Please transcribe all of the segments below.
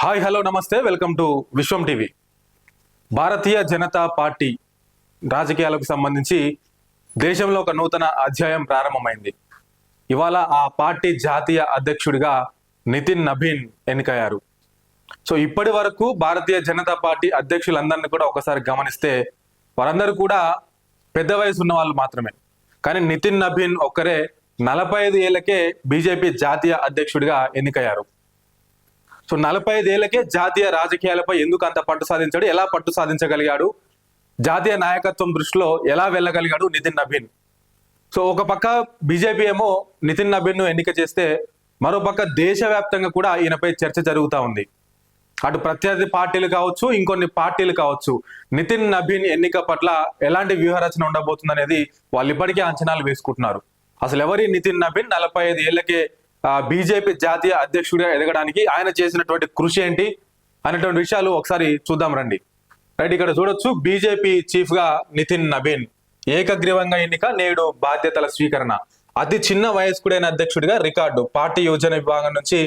Hi hello నమస్తే welcome to Vishwam TV. Bharatiya Janata party రాజకీయాలకు సంబంధించి దేశంలో ఒక నూతన అధ్యాయం ప్రారంభమైంది. ఇవాళ ఆ పార్టీ జాతీయ అధ్యక్షుడిగా నితిన్ నబీన్ ఎన్నికయ్యారు. సో ఇప్పటి వరకు భారతీయ జనతా పార్టీ అధ్యక్షులందరినీ కూడా ఒకసారి గమనిస్తే వారందరూ కూడా పెద్ద వయసు ఉన్న వాళ్ళు మాత్రమే. కానీ నితిన్ నబీన్ ఒక్కరే 45 ఏళ్లకే బీజేపీ జాతీయ అధ్యక్షుడిగా ఎన్నికయ్యారు. సో 45 ఏళ్లకే జాతీయ రాజకీయాలపై ఎందుకు అంత పట్టు సాధించాడు, ఎలా పట్టు సాధించగలిగాడు, జాతీయ నాయకత్వం దృష్టిలో ఎలా వెళ్ళగలిగాడు నితిన్ నబీన్. సో ఒక పక్క బీజేపీ ఏమో నితిన్ నబీన్ ను ఎన్నిక చేస్తే మరో పక్క దేశవ్యాప్తంగా కూడా ఈయనపై చర్చ జరుగుతూ ఉంది. అటు ప్రత్యర్థి పార్టీలు కావచ్చు, ఇంకొన్ని పార్టీలు కావచ్చు, నితిన్ నబీన్ ఎన్నిక పట్ల ఎలాంటి వ్యూహరచన ఉండబోతుంది అనేది వాళ్ళు ఇప్పటికే అంచనాలు వేసుకుంటున్నారు. అసలు ఎవరి నితిన్ నబీన్ 45 ఏళ్లకే బీజేపీ జాతీయ అధ్యక్షుడిగా ఎదగడానికి ఆయన చేసినటువంటి కృషి ఏంటి అనేటువంటి విషయాలు ఒకసారి చూద్దాం రండి. రైట్, ఇక్కడ చూడొచ్చు బీజేపీ చీఫ్ గా నితిన్ నబీన్ ఏకగ్రీవంగా ఎన్నిక, నేడు బాధ్యతల స్వీకరణ. అతి చిన్న వయస్కుడైన అధ్యక్షుడిగా రికార్డు. పార్టీ యోజన విభాగం నుంచి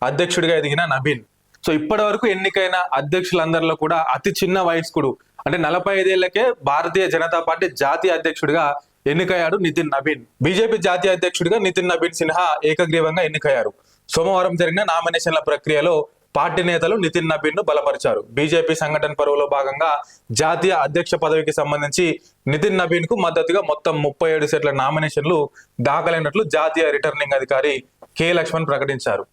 అధ్యక్షుడిగా ఎదిగిన నబీన్. సో ఇప్పటి వరకు ఎన్నికైన అధ్యక్షులందరిలో కూడా అతి చిన్న వయస్కుడు అంటే 45 ఏళ్లకే భారతీయ జనతా పార్టీ జాతీయ అధ్యక్షుడిగా ఎన్నికయ్యాడు నితిన్ నబీన్. బీజేపీ జాతీయ అధ్యక్షుడిగా నితిన్ నబీన్ సిన్హా ఏకగ్రీవంగా ఎన్నికయ్యారు. సోమవారం జరిగిన నామినేషన్ల ప్రక్రియలో పార్టీ నేతలు నితిన్ నబీన్ ను బలపరిచారు. బీజేపీ సంఘటన పరువులో భాగంగా జాతీయ అధ్యక్ష పదవికి సంబంధించి నితిన్ నబీన్ కు మద్దతుగా మొత్తం 37 సెట్ల నామినేషన్లు దాఖలైనట్లు జాతీయ రిటర్నింగ్ అధికారి కె లక్ష్మణ్ ప్రకటించారు.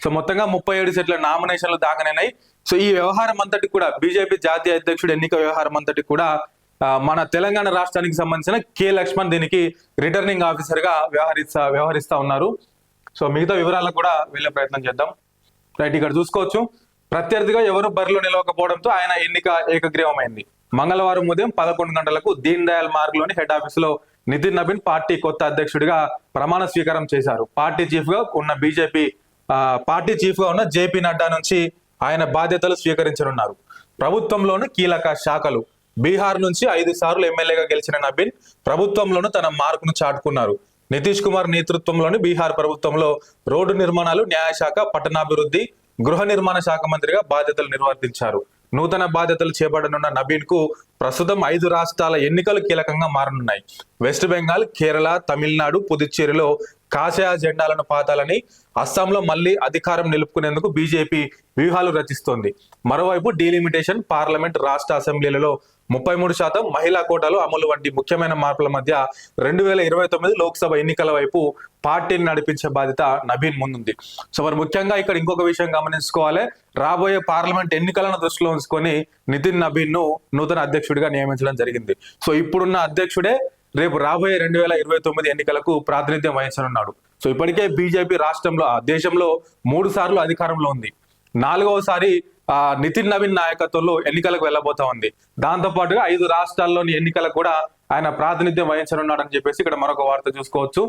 సో మొత్తంగా 37 సెట్ల నామినేషన్లు దాఖలైనాయి. సో ఈ వ్యవహారం అంతటి కూడా బీజేపీ జాతీయ అధ్యక్షుడు ఎన్నిక వ్యవహారం అంతటి కూడా మన తెలంగాణ రాష్ట్రానికి సంబంధించిన కె లక్ష్మణ్ దీనికి రిటర్నింగ్ ఆఫీసర్ గా వ్యవహరిస్తా ఉన్నారు. సో మిగతా వివరాలకు కూడా వెళ్ళే ప్రయత్నం చేద్దాం. రైట్, ఇక్కడ చూసుకోవచ్చు ప్రత్యర్థిగా ఎవరు బరిలో నిలవకపోవడంతో ఆయన ఎన్నిక ఏకగ్రీవమైంది. మంగళవారం ఉదయం 11 గంటలకు దీన్ దయాల్ మార్గ్ లోని హెడ్ ఆఫీస్ లో నితిన్ నబీన్ పార్టీ కొత్త అధ్యక్షుడిగా ప్రమాణ స్వీకారం చేశారు. పార్టీ చీఫ్ గా ఉన్న జేపీ నడ్డా నుంచి ఆయన బాధ్యతలు స్వీకరించనున్నారు. ప్రభుత్వంలోని కీలక శాఖలు. బీహార్ నుంచి 5 సార్లు ఎమ్మెల్యేగా గెలిచిన నబీన్ ప్రభుత్వంలోనూ తన మార్కును చాటుకున్నారు. నితీష్ కుమార్ నేతృత్వంలోని బీహార్ ప్రభుత్వంలో రోడ్డు నిర్మాణాలు, న్యాయశాఖ, పట్టణాభివృద్ధి, గృహ నిర్మాణ శాఖ మంత్రిగా బాధ్యతలు నిర్వర్తించారు. నూతన బాధ్యతలు చేపట్టనున్న నబీన్ కు ప్రస్తుతం 5 రాష్ట్రాల ఎన్నికలు కీలకంగా మారనున్నాయి. వెస్ట్ బెంగాల్, కేరళ, తమిళనాడు, పుదుచ్చేరిలో కాషాయ జెండాలను పాతాలని, అస్సాంలో మళ్లీ అధికారం నిలుపుకునేందుకు బీజేపీ వ్యూహాలు రచిస్తోంది. మరోవైపు డీలిమిటేషన్, పార్లమెంట్, రాష్ట్ర అసెంబ్లీలలో 33% మహిళా కోటాలు అమలు వంటి ముఖ్యమైన మార్పుల మధ్య 2029 లోక్సభ ఎన్నికల వైపు పార్టీని నడిపించే బాధ్యత నబీన్ ముందుంది. సో మరి ముఖ్యంగా ఇక్కడ ఇంకొక విషయం గమనించుకోవాలి. రాబోయే పార్లమెంట్ ఎన్నికలను దృష్టిలో ఉంచుకొని నితిన్ నబీన్ ను నూతన అధ్యక్షుడిగా నియమించడం జరిగింది. సో ఇప్పుడున్న అధ్యక్షుడే రేపు రాబోయే 2029 ఎన్నికలకు ప్రాతినిధ్యం వహించనున్నాడు. సో ఇప్పటికే బీజేపీ దేశంలో 3 సార్లు అధికారంలో ఉంది. 4వసారి నితిన్ నబీన్ నాయకత్వంలో ఎన్నికలకు వెళ్ళబోతా ఉంది. దాంతో పాటుగా 5 రాష్ట్రాల్లోని ఎన్నికలకు కూడా ఆయన ప్రాతినిధ్యం వహించనున్నాడని చెప్పేసి ఇక్కడ మరొక వార్త చూసుకోవచ్చు.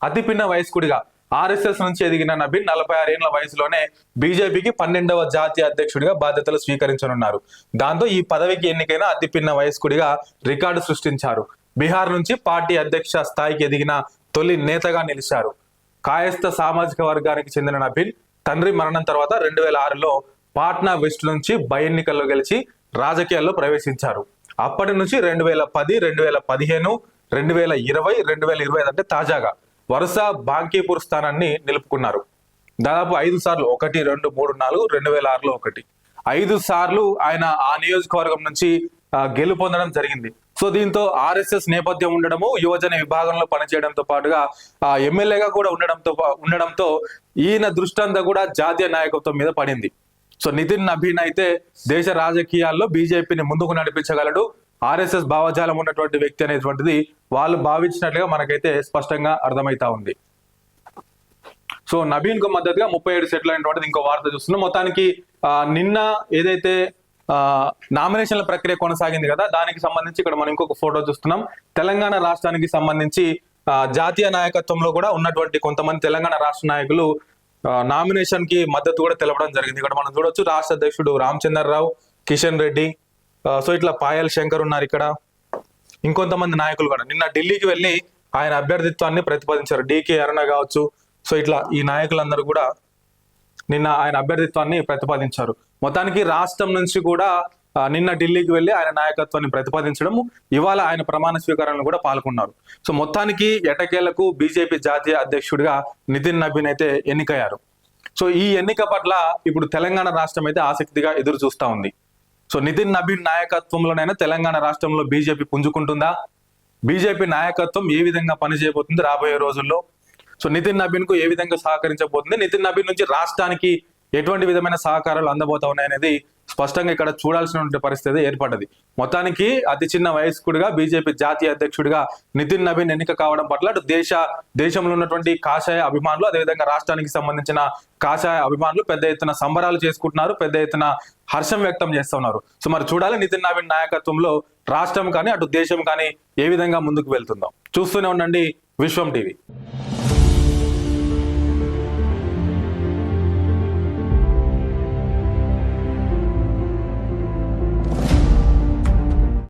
అతి పిన్న వయస్కుడిగా ఆర్ఎస్ఎస్ నుంచి ఎదిగిన నబీన్ 46 ఏళ్ల వయసులోనే బీజేపీకి 12వ జాతీయ అధ్యక్షుడిగా బాధ్యతలు స్వీకరించనున్నారు. దాంతో ఈ పదవికి ఎన్నికైన అతి పిన్న వయస్కుడిగా రికార్డు సృష్టించారు. బీహార్ నుంచి పార్టీ అధ్యక్ష స్థాయికి ఎదిగిన తొలి నేతగా నిలిచారు. కాయస్థ సామాజిక వర్గానికి చెందిన నబీన్ తండ్రి మరణం తర్వాత 2006లో పాట్నా వెస్ట్ నుంచి బై ఎన్నికల్లో గెలిచి రాజకీయాల్లో ప్రవేశించారు. అప్పటి నుంచి 2010, 2015, 2020, 2025 అంటే తాజాగా వరుస బాంకీపూర్ స్థానాన్ని నిలుపుకున్నారు. దాదాపు 5 సార్లు 1, 2, 3, 4, 2006లో 1, 5 సార్లు ఆయన ఆ నియోజకవర్గం నుంచి గెలుపొందడం జరిగింది. సో దీంతో ఆర్ఎస్ఎస్ నేపథ్యం ఉండడము, యువజన విభాగంలో పనిచేయడంతో పాటుగా ఎమ్మెల్యేగా కూడా ఉండడంతో ఈయన దృష్టి అంతా కూడా జాతీయ నాయకత్వం మీద పడింది. సో నితిన్ నబీన్ అయితే దేశ రాజకీయాల్లో బీజేపీని ముందుకు నడిపించగలడు, ఆర్ఎస్ఎస్ భావజాలం ఉన్నటువంటి వ్యక్తి అనేటువంటిది వాళ్ళు భావించినట్లుగా మనకైతే స్పష్టంగా అర్థమైతా ఉంది. సో నబీన్ కు మద్దతుగా 37 సెట్లు అనేటువంటిది ఇంకో వార్త చూస్తున్నాం. మొత్తానికి నిన్న ఏదైతే నామినేషన్ల ప్రక్రియ కొనసాగింది కదా, దానికి సంబంధించి ఇక్కడ మనం ఇంకొక ఫోటో చూస్తున్నాం. తెలంగాణ రాష్ట్రానికి సంబంధించి జాతీయ నాయకత్వంలో కూడా ఉన్నటువంటి కొంతమంది తెలంగాణ రాష్ట్ర నాయకులు నామినేషన్ కి మద్దతు కూడా తెలపడం జరిగింది. ఇక్కడ మనం చూడొచ్చు రాష్ట్ర అధ్యక్షుడు రామచంద్రరావు, కిషన్ రెడ్డి, సో ఇట్లా పాయల్ శంకర్ ఉన్నారు. ఇక్కడ ఇంకొంతమంది నాయకులు కూడా నిన్న ఢిల్లీకి వెళ్ళి ఆయన అభ్యర్థిత్వాన్ని ప్రతిపాదించారు. డికే అరుణ కావచ్చు. సో ఇట్లా ఈ నాయకులందరూ కూడా నిన్న ఆయన అభ్యర్థిత్వాన్ని ప్రతిపాదించారు. మొత్తానికి రాష్ట్రం నుంచి కూడా నిన్న ఢిల్లీకి వెళ్ళి ఆయన నాయకత్వాన్ని ప్రతిపాదించడం, ఇవాళ ఆయన ప్రమాణ స్వీకారంలో కూడా పాల్గొన్నారు. సో మొత్తానికి ఎటకేలకు బీజేపీ జాతీయ అధ్యక్షుడిగా నితిన్ నబీన్ అయితే ఎన్నికయ్యారు. సో ఈ ఎన్నిక పట్ల ఇప్పుడు తెలంగాణ రాష్ట్రం అయితే ఆసక్తిగా ఎదురు చూస్తా ఉంది. సో నితిన్ నబీన్ నాయకత్వంలోనైనా తెలంగాణ రాష్ట్రంలో బీజేపీ పుంజుకుంటుందా? బీజేపీ నాయకత్వం ఏ విధంగా పనిచేయబోతుంది రాబోయే రోజుల్లో? సో నితిన్ నబీన్ కు ఏ విధంగా సహకరించబోతుంది? నితిన్ నబీన్ నుంచి రాష్ట్రానికి ఎటువంటి విధమైన సహకారాలు అందబోతా ఉన్నాయనేది స్పష్టంగా ఇక్కడ చూడాల్సిన పరిస్థితి ఏర్పడ్డది. మొత్తానికి అతి చిన్న వయస్కుడిగా బీజేపీ జాతీయ అధ్యక్షుడిగా నితిన్ నబీన్ ఎన్నిక కావడం పట్ల అటు దేశంలో ఉన్నటువంటి కాషాయ అభిమానులు, అదేవిధంగా రాష్ట్రానికి సంబంధించిన కాషాయ అభిమానులు పెద్ద ఎత్తున సంబరాలు చేసుకుంటున్నారు, పెద్ద ఎత్తున హర్షం వ్యక్తం చేస్తున్నారు. సో మరి చూడాలి నితిన్ నబీన్ నాయకత్వంలో రాష్ట్రం కానీ అటు దేశం కానీ ఏ విధంగా ముందుకు వెళ్తుందో. చూస్తూనే ఉండండి విశ్వం టీవీ.